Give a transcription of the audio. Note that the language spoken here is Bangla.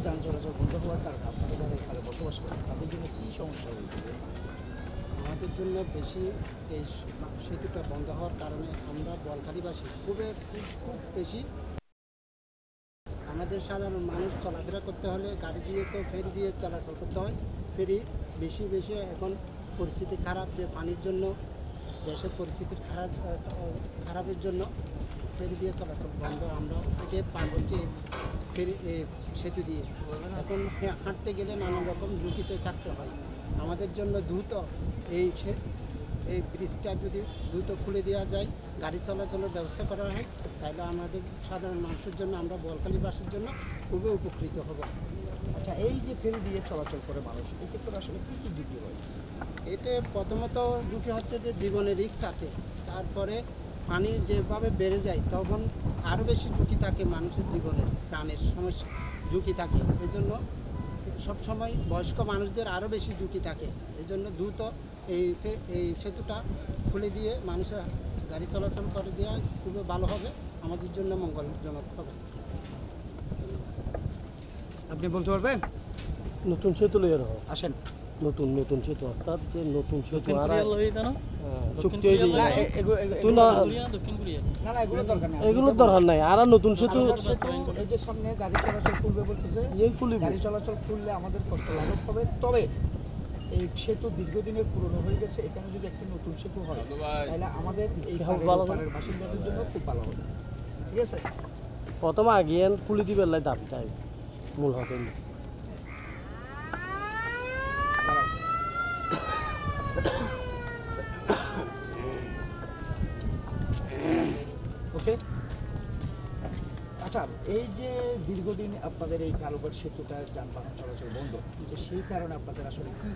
যান চলাচল বন্ধ হওয়ার কারণে আপনারা যারা এখানে বসবাস করেন তাদের জন্য কী সমস্যা হয়েছে? আমাদের জন্য বেশি এই সেতুটা বন্ধ হওয়ার কারণে আমরা বোয়ালখালীবাসী খুব বেশি আমাদের সাধারণ মানুষ চলাফেরা করতে হলে গাড়ি দিয়ে তো ফেরি দিয়ে চলাচল করতে হয়। ফেরি বেশি এখন পরিস্থিতি খারাপ, যে পানির জন্য দেশের পরিস্থিতির খারাপের জন্য ফেরি দিয়ে চলাচল বন্ধ। আমরা এটাই পার হচ্ছে ফেরি সেতু দিয়ে। এখন হাঁটতে গেলে নানান রকম ঝুঁকিতে থাকতে হয়। আমাদের জন্য দ্রুত এই ব্রিজটা যদি দ্রুত খুলে দেওয়া যায়, গাড়ি চলাচলের ব্যবস্থা করা হয়, তাহলে আমাদের সাধারণ মানুষের জন্য, আমরা বোয়ালখালীবাসীর জন্য খুবই উপকৃত হব। আচ্ছা, এই যে ফেরি দিয়ে চলাচল করে মানুষ, এক্ষেত্রে আসলে কী কী ঝুঁকি হয়? এতে প্রথমত ঝুঁকি হচ্ছে যে জীবনের রিস্ক আছে। তারপরে পানি যেভাবে বেড়ে যায় তখন আরও বেশি ঝুঁকি থাকে, মানুষের জীবনের প্রাণের সমস্যা ঝুঁকি থাকে। এজন্য সবসময় বয়স্ক মানুষদের আরও বেশি ঝুঁকি থাকে। এজন্য দ্রুত এই সেতুটা খুলে দিয়ে মানুষের গাড়ি চলাচল করে দেওয়া খুবই ভালো হবে, আমাদের জন্য মঙ্গলজনক হবে। আপনি বলতে পারবেন? নতুন সেতু লইয়া আসেন। নতুন সেতু অর্থাৎ যে নতুন সেতু আর চুক্তি এগুলোর দরকার নাই। আর নতুন সেতু এই যে সামনে গাড়ি চলাচল করবে বলতেছে, গাড়ি চলাচল করলে আমাদের কষ্ট লাঘব হবে। তবে এই সেতু দীর্ঘদিনের পুরনো হয়ে গেছে, এখানে যদি একটি নতুন সেতু হয় তাহলে আমাদের এই পাড়ের বাসিন্দাদের জন্য খুব ভালো হবে। ঠিক আছে, প্রথম আগে খুলে দিবে দাবি চাই মূল হবে। ওকে। আচ্ছা, এই যে দীর্ঘদিন আপনাদের এই কালুঘাট সেতুটা যানবাহন চলাচল বন্ধ, সেই কারণে আপনাদের আসলে কি